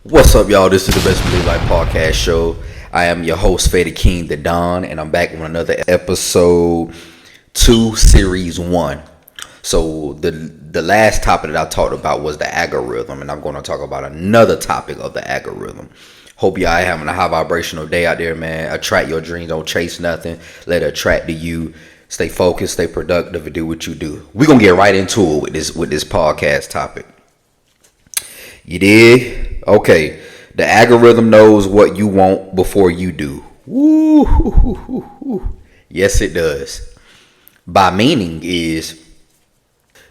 What's up, y'all? This is the Best Believe Life podcast show. I am your host, Faded King the Don, and I'm back with another episode 2, series 1. So the last topic that I talked about was the algorithm, and I'm going to talk about another topic of the algorithm. Hope y'all having a high vibrational day out there, man. Attract your dreams, don't chase nothing. Let it attract to you. Stay focused, stay productive, and do what you do. We're gonna get right into it with this podcast topic. You did? Okay. The algorithm knows what you want before you do. Woo. Yes, it does. By meaning is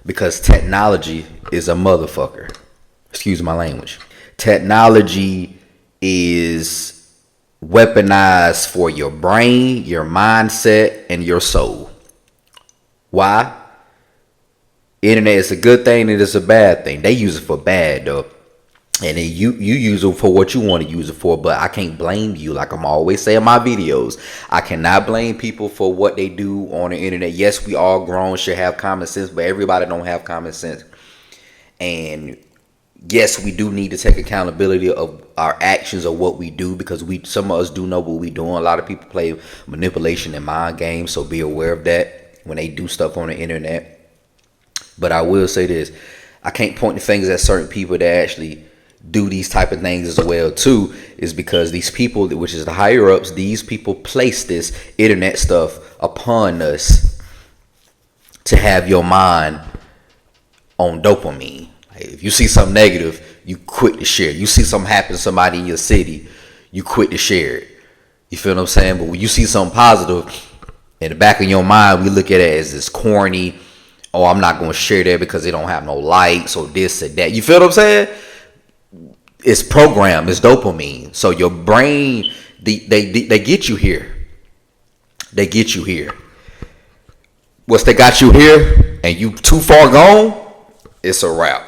because technology is a motherfucker. Excuse my language. Technology is weaponized for your brain, your mindset, and your soul. Why? Internet is a good thing and it's a bad thing. They use it for bad though. And then you use it for what you want to use it for, but I can't blame you. Like I'm always saying in my videos, I cannot blame people for what they do on the internet. Yes, we all grown, should have common sense, but everybody don't have common sense. And yes, we do need to take accountability of our actions or what we do, because some of us do know what we're doing. A lot of people play manipulation and mind games, so be aware of that when they do stuff on the internet. But I will say this, I can't point the fingers at certain people that actually do these type of things as well too, is because these people, which is the higher ups, these people place this internet stuff upon us to have your mind on dopamine. Like if you see something negative, you quit to share. You see something happen to somebody in your city, you quit to share it. You feel what I'm saying? But when you see something positive, in the back of your mind, we look at it as this corny. Oh, I'm not going to share that because they don't have no likes or this or that. You feel what I'm saying? It's programmed. It's dopamine. So your brain, they get you here. They get you here. Once they got you here and you too far gone, it's a wrap.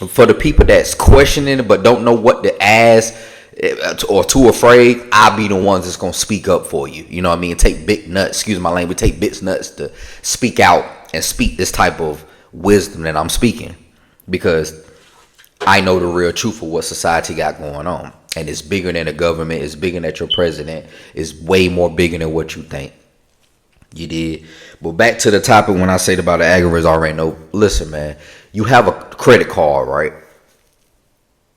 For the people that's questioning it but don't know what to ask or too afraid, I'll be the ones that's going to speak up for you. You know what I mean? Take big nuts, excuse my language, take big nuts to speak out and speak this type of wisdom that I'm speaking, because I know the real truth of what society got going on. And it's bigger than the government. It's bigger than your president. It's way more bigger than what you think. You did. But back to the topic, when I said about the algorithm, I already know. Listen, man, you have a credit card, right?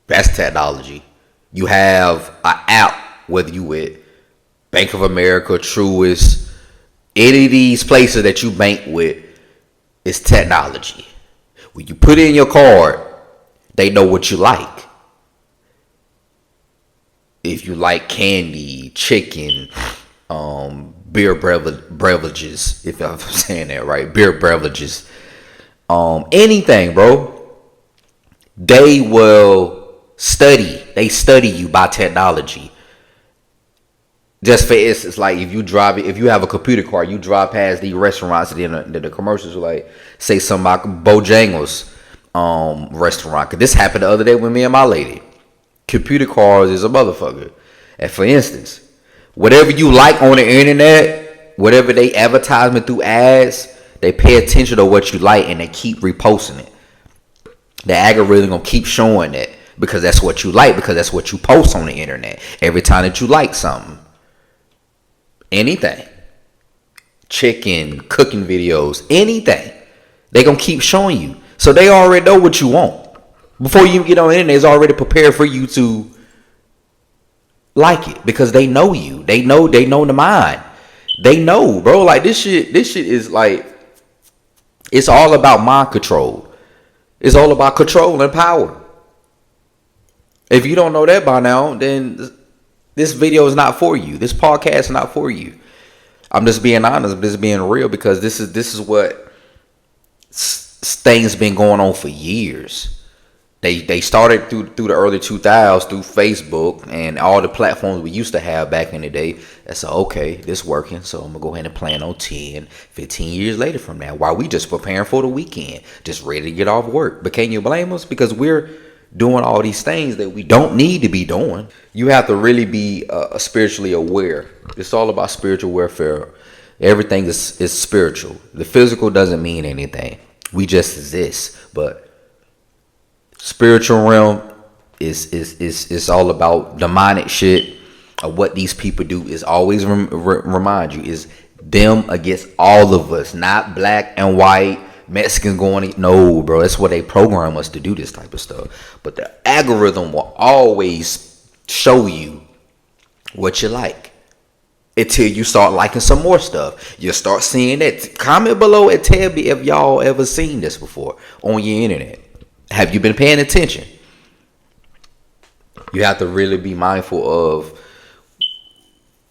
That's technology. You have an app, whether you with Bank of America, Truist, any of these places that you bank with, is technology. When you put in your card, they know what you like. If you like candy, chicken, beer beverages, if I'm saying that right, beer beverages, anything, bro, they will study. They study you by technology. Just for instance, like if you have a computer card, you drive past the restaurants, and the commercials are like, say something about Bojangles restaurant. Cause this happened the other day with me and my lady. Computer cards is a motherfucker. And for instance, whatever you like on the internet, whatever they advertisement through ads, they pay attention to what you like and they keep reposting it. The algorithm gonna keep showing that because that's what you like, because that's what you post on the internet. Every time that you like something, anything, chicken, cooking videos, anything, they gonna keep showing you. So they already know what you want. Before you get on the internet, it's already prepared for you to like it, because they know you. They know the mind. They know, bro. Like this shit is like, it's all about mind control. It's all about control and power. If you don't know that by now, then this video is not for you. This podcast is not for you. I'm just being honest. I'm just being real, because this is what things been going on for years. They started through the early 2000s through Facebook and all the platforms we used to have back in the day. That's okay, this working, so I'm gonna go ahead and plan on 10, 15 years later from now, while we just preparing for the weekend, just ready to get off work. But can you blame us? Because we're doing all these things that we don't need to be doing. You have to really be spiritually aware. It's all about spiritual warfare. Everything is spiritual. The physical doesn't mean anything. We just exist. But spiritual realm, It's all about demonic shit. What these people do is always remind you is them against all of us, not black and white, Mexican going. No, bro, that's what they program us to do, this type of stuff. But the algorithm will always show you what you like until you start liking some more stuff. You'll start seeing that. Comment below and tell me if y'all ever seen this before on your internet. Have you been paying attention? You have to really be mindful of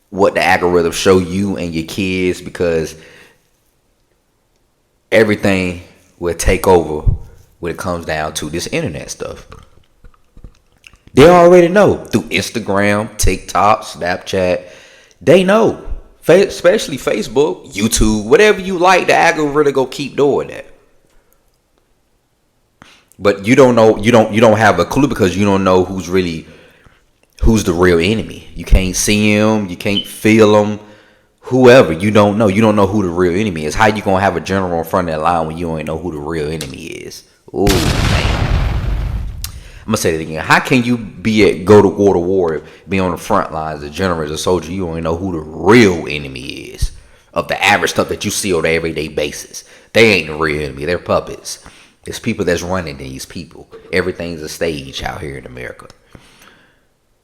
what the algorithm show you and your kids, because everything will take over when it comes down to this internet stuff. They already know through Instagram, TikTok, Snapchat. They know, especially Facebook, YouTube, whatever you like, the algorithm go keep doing that. But you don't know, you don't have a clue, because you don't know who's the real enemy. You can't see him, you can't feel him. Whoever, you don't know who the real enemy is. How you gonna have a general in front of that line when you don't know who the real enemy is? Ooh, man. I'm gonna say that again. How can you go to war, be on the front lines, a general, as a soldier, you don't know who the real enemy is of the average stuff that you see on an everyday basis? They ain't the real enemy. They're puppets. It's people that's running these people. Everything's a stage out here in America.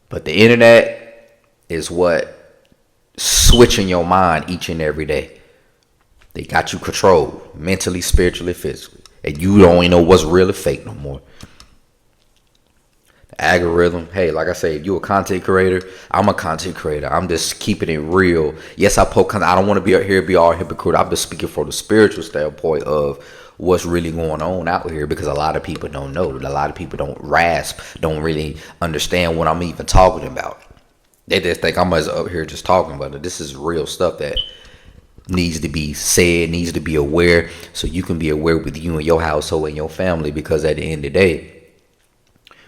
But the internet is what switching your mind each and every day. They got you controlled mentally, spiritually, physically, and you don't even know what's real or fake no more. The algorithm, hey, like I say, if you're a content creator, I'm a content creator. I'm just keeping it real. Yes, I post content. I don't want to be out here be all hypocrite. I'm just speaking from the spiritual standpoint of what's really going on out here, because a lot of people don't know. A lot of people don't grasp, don't really understand what I'm even talking about. They just think I'm up here just talking about it. This is real stuff that needs to be said, needs to be aware, so you can be aware with you and your household and your family, because at the end of the day,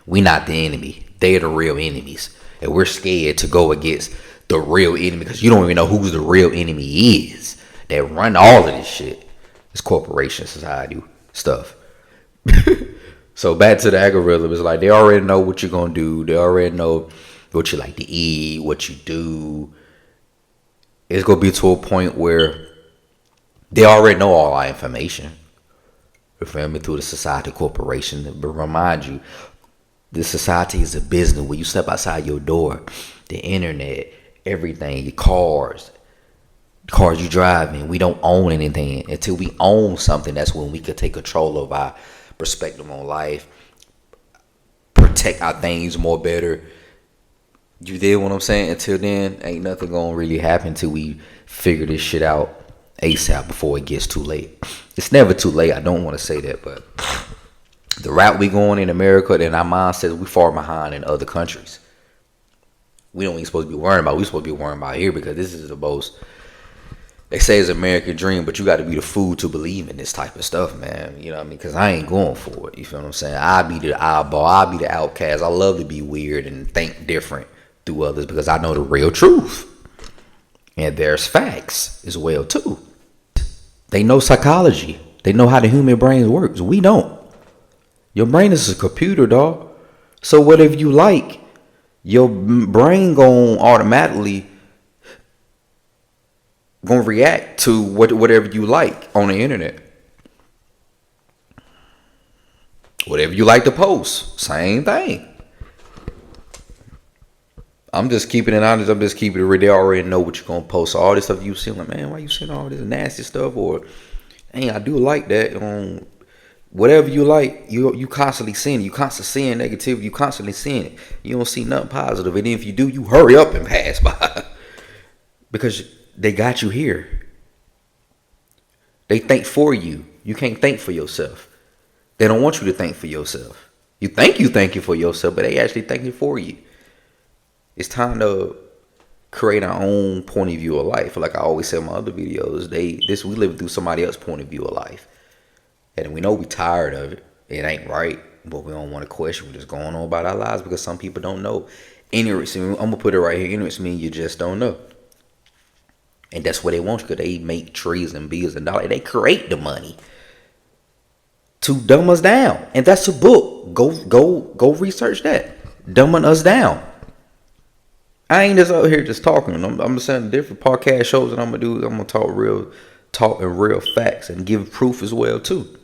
we not the enemy. They're the real enemies. And we're scared to go against the real enemy, because you don't even know who's the real enemy is that run all of this shit. It's corporation, society stuff. So back to the algorithm. It's like they already know what you're going to do. They already know what you like to eat, what you do. It's going to be to a point where they already know all our information. You feel me? Through the society corporation. But remind you, this society is a business. When you step outside your door, the internet, everything, your cars you drive in, we don't own anything. Until we own something, that's when we could take control of our perspective on life, protect our things more better. You did what I'm saying? Until then, ain't nothing gonna really happen till we figure this shit out ASAP before it gets too late. It's never too late. I don't want to say that, but the route we going in America, and our mindset, we far behind in other countries. We don't even supposed to be worrying about. We supposed to be worrying about here, because this is the most. They say it's American dream, but you got to be the fool to believe in this type of stuff, man. You know what I mean? Because I ain't going for it. You feel what I'm saying? I'll be the eyeball. I'll be the outcast. I love to be weird and think different through others, because I know the real truth. And there's facts as well, too. They know psychology. They know how the human brain works. We don't. Your brain is a computer, dog. So whatever you like, your brain gon' automatically gonna react to whatever you like on the internet. Whatever you like to post, same thing. I'm just keeping it honest. I'm just keeping it real. They already know what you're gonna post. So all this stuff you see, like, man, why you seeing all this nasty stuff? Or, hey, I do like that. Whatever you like, you constantly seeing it. You constantly seeing negativity. You constantly seeing it. You don't see nothing positive. And if you do, you hurry up and pass by. Because they got you here. They think for you. You can't think for yourself. They don't want you to think for yourself. You think you're thinking for yourself, but they actually thinking for you. It's time to create our own point of view of life. Like I always say in my other videos, we living through somebody else's point of view of life. And we know we tired of it. It ain't right, but we don't want to question what's going on about our lives, because some people don't know. Ignorance, I'm going to put it right here. Ignorance means you just don't know. And that's what they want, because they make trees and bills and dollars. They create the money to dumb us down. And that's a book. Go research that. dumbing us down. I ain't just out here just talking. I'm just saying different podcast shows that I'm gonna do. I'm gonna talk and real facts and give proof as well too.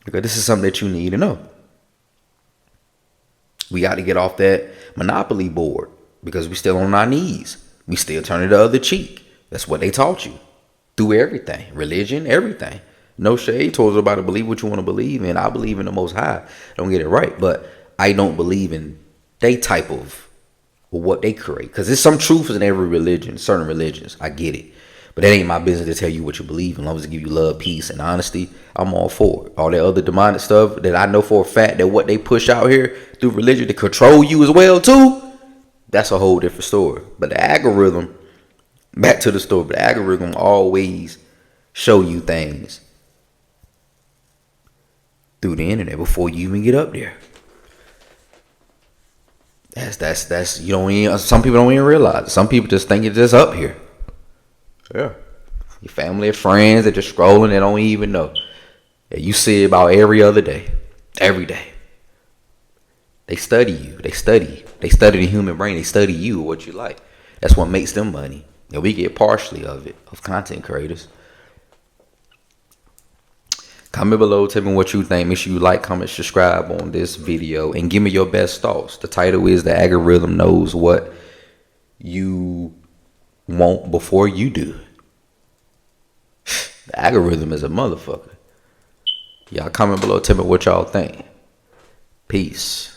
Because this is something that you need to know. We got to get off that monopoly board because we still on our knees. We still turning the other cheek. That's what they taught you through everything, religion, everything. No shade towards about to believe what you want to believe in. I believe in the Most High. Don't get it right, but I don't believe in they type of what they create because there's some truth in every religion, certain religions. I get it. But that ain't my business to tell you what you believe. As long as it give you love, peace, and honesty, I'm all for it. All that other demonic stuff that I know for a fact that what they push out here through religion to control you as well too, that's a whole different story. But the algorithm, back to the story, but the algorithm always show you things through the internet before you even get up there. That's you don't even, some people don't even realize it. Some people just think it's just up here. Yeah. Your family and friends that just scrolling, they don't even know. And you see it about every other day. Every day. They study you. They study the human brain. They study you, what you like. That's what makes them money. And we get partially of it, of content creators. Comment below, tell me what you think. Make sure you like, comment, subscribe on this video, and give me your best thoughts. The title is The Algorithm Knows What You Want Before You Do. The algorithm is a motherfucker. Y'all comment below, tell me what y'all think. Peace.